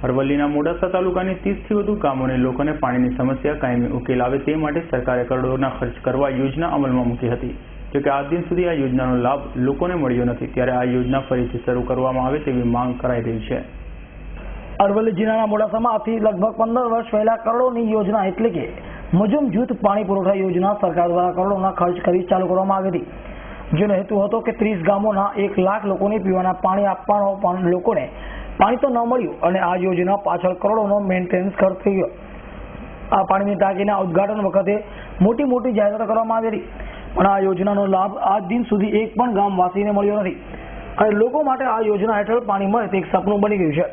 અરવલ્લીના મોડાસા તાલુકાની 30થી વધુ ગામોને લોકોને પાણીની સમસ્યા કાયમી ઉકેલ આવે તે માટે સરકારે કરોડોના ખર્ચ કરવા યોજના અમલમાં મૂકી હતી, જોકે આજ દિન સુધી આ યોજનાનો લાભ લોકોને મળ્યો નથી, ત્યારે આ યોજના ફરીથી શરૂ કરવામાં આવે તેવી માંગ કરાઈ રહી છે। અરવલ્લી જિલ્લાના મોડાસામાં આજથી લગભગ 15 વર્ષ પહેલા કરોડોની યોજના એટલે કે મજૂમ જૂથ પાણી પુરવઠા યોજના સરકાર દ્વારા કરોડોના ખર્ચ કરી ચાલુ કરવામાં આવી હતી, જેનો હેતુ હતો કે 30 ગામોના 1 લાખ લોકોને પીવાના પાણી આપવાનો, પણ લોકોને પાણી તો ન મળ્યું અને આ યોજના પાછળ કરોડોનો મેન્ટેનન્સ ખર્ચ થઈ ગયો। આ પાણીની ટાંકીના ઉદ્ઘાટન વખતે મોટી જાહેરાતો કરવામાં આવી હતી, પણ આ યોજનાનો લાભ આજ દિન સુધી એક પણ ગામવાસીને મળ્યો નથી અને લોકો માટે આ યોજના હેઠળ પાણી મળે તે એક સપનું બની ગયું છે।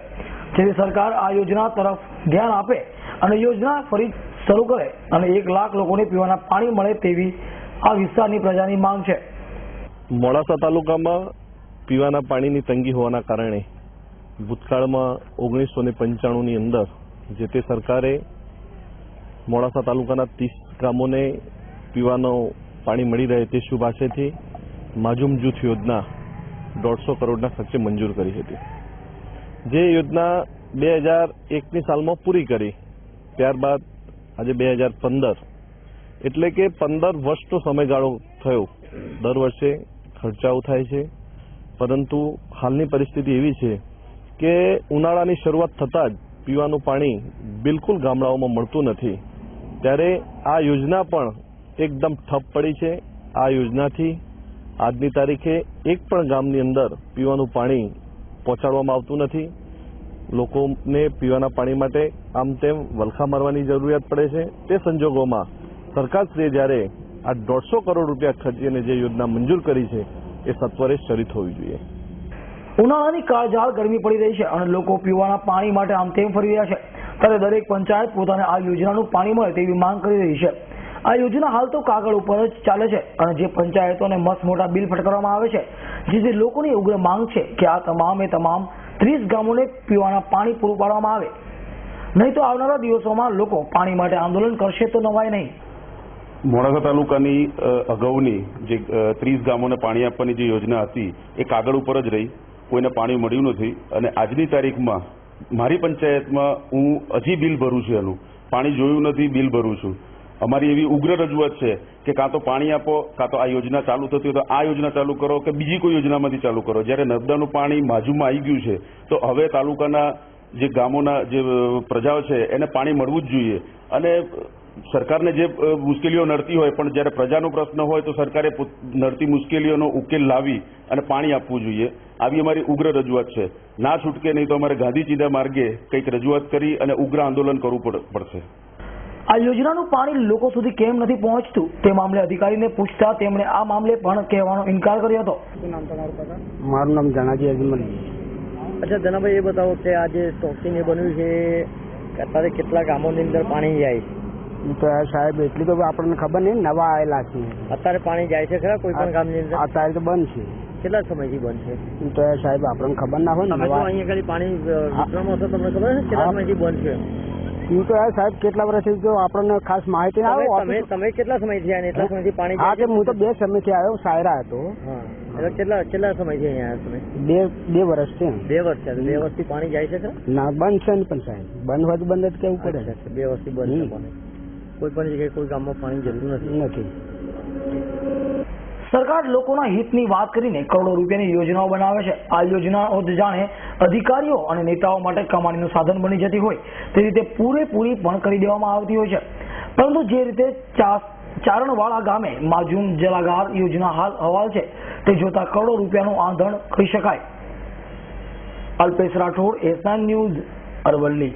જેથી સરકાર આ યોજના તરફ ધ્યાન આપે અને યોજના ફરી શરૂ કરે અને 1 લાખ લોકોને પીવાના પાણી મળે તેવી આ વિસ્તારની પ્રજાની માંગ છે। મોડાસા તાલુકામાં પીવાના પાણીની તંગી હોવાના કારણે ભૂતકાળમાં 1995ની અંદર જે તે સરકારે મોડાસા તાલુકાના 30 ગામોને પીવાનું પાણી મળી રહે તે શુભ આશયથી માજૂમ જૂથ યોજના 150 કરોડના ખર્ચે મંજૂર કરી હતી, જે યોજના 2001ની સાલમાં પૂરી કરી। ત્યારબાદ આજે 2015 એટલે કે 15 વર્ષનો સમયગાળો થયો। દર વર્ષે ખર્ચાઓ થાય છે, પરંતુ હાલની પરિસ્થિતિ એવી છે કે ઉનાળાની શરૂઆત થતાં જ પીવાનું પાણી બિલકુલ ગામડાઓમાં મળતું નથી, ત્યારે આ યોજના પણ એકદમ ઠપ પડી છે। આ યોજનાથી આજની તારીખે એક પણ ગામની અંદર પીવાનું પાણી પહોંચાડવામાં આવતું નથી। લોકોને પીવાના પાણી માટે આમ તેમ વલખા મારવાની જરૂરિયાત પડે છે। તે સંજોગોમાં સરકારશ્રીએ જ્યારે આ 150 કરોડ રૂપિયા ખર્ચીને જે યોજના મંજૂર કરી છે એ સત્વરે શરૂ થવી જોઈએ। ઉનાળાની કાળઝાળ ગરમી પડી રહી છે અને લોકો પીવાના પાણી માટે આમ તેમ ફરી રહ્યા છે, ત્યારે દરેક પંચાયત પોતાને આ યોજનાનું પાણી મળે તેવી માંગ કરી રહી છે। આ યોજના હાલ તો કાગળ ઉપર જ ચાલે છે અને જે પંચાયતોને મસ્ત મોટા બિલ ફટકારવામાં આવે છે, જેથી લોકોની ઉગ્ર માંગ છે કે આ તમામ 30 ગામોને પીવાના પાણી પૂરું પાડવામાં આવે, નહીં તો આવનારા દિવસોમાં લોકો પાણી માટે આંદોલન કરશે તો નવાય નહીં। મોડાસા તાલુકાની અગાઉની જે 30 ગામોને પાણી આપવાની જે યોજના હતી એ કાગળ ઉપર જ રહી, કોઈને પાણી મળ્યું નથી અને આજની તારીખમાં મારી પંચાયતમાં હું હજી બિલ ભરું છું, એનું પાણી જોયું નથી, બિલ ભરું છું। અમારી એવી ઉગ્ર રજૂઆત છે કે કાં તો પાણી આપો, કાં તો આ યોજના ચાલુ થતી હોય તો આ યોજના ચાલુ કરો કે બીજી કોઈ યોજનામાંથી ચાલુ કરો। જ્યારે નર્મદાનું પાણી માજુમાં આવી ગયું છે તો હવે તાલુકાના જે ગામોના જે પ્રજાઓ છે એને પાણી મળવું જ જોઈએ અને સરકારને જે મુશ્કેલીઓ નડતી હોય પણ જ્યારે પ્રજાનો પ્રશ્ન હોય તો સરકારે નડતી મુશ્કેલીઓનો ઉકેલ લાવી અને પાણી આપવું જોઈએ। આવી અમારી ઉગ્ર રજૂઆત છે। ના છૂટકે નહીં તો અમારે ગાંધી ચિંધા માર્ગે કંઈક રજૂઆત કરી અને ઉગ્ર આંદોલન કરવું પડશે। આ યોજનાનું પાણી લોકો સુધી કેમ નથી પહોંચતું તે મામલે અધિકારીને પૂછતા તેમણે આ મામલે પણ કહેવાનો ઇનકાર કર્યો હતો। શું નામ તમારું કાકા? મારું નામ જનાજી અજમલ। અચ્છા જનાભાઈ, એ બતાવો કે આ જે સ્ટોકિંગ એ બન્યું છે અત્યારે કેટલા ગામોની અંદર પાણી જાય છે? તો સાહેબ એટલી તો આપણને ખબર નહીં, નવા આવેલા છે। અત્યારે પાણી જાય છે ખરા કોઈ પણ ગામની અંદર? અત્યારે તો બંધ છે। કેટલા સમયથી બંધ છે? તો સાહેબ આપણને ખબર ના હોય ને। અહીંયા ખાલી પાણી વિતરણમાં હતો, તમને ખબર છે કેટલા સમયથી બંધ છે? એ તો સાહેબ કેટલા વર્ષથી તો આપણને ખાસ માહિતી ના આવે। તમે કેટલા સમયથી આવ્યા? એટલા સમયથી પાણી? હા, હું તો 2 સમયથી આવ્યો, સાયરા હતો। એટલે કેટલા સમયથી અહીંયા આવ્યા તમે? 2 વર્ષ છે। 2 વર્ષ છે? 2 વર્ષથી પાણી જાય છે ખરા? ના, બંધ છે ને, પણ સાહેબ બંધ હોય તો બંધ જ કેવું પડે છે। 2 વર્ષથી બંધ છે પાણી? કોઈ પણ જગ્યાએ કોઈ ગામમાં પાણી જરૂર નથી। સરકાર લોકોના હિતની વાત કરીને કરોડો રૂપિયાની યોજનાઓ બનાવે છે। આ યોજનાઓ જાણે અધિકારીઓ અને નેતાઓ માટે કમાણીનું સાધન બની જતી હોય તે રીતે પૂરેપૂરી પણ કરી દેવામાં આવતી હોય છે, પરંતુ જે રીતે ચારણવાળા ગામે માજૂમ જલાગાર યોજના હાલ હવાલ છે તે જોતા કરોડો રૂપિયાનું આંધણ કહી શકાય। Alpesh Rathod, S9 news, Aravalli.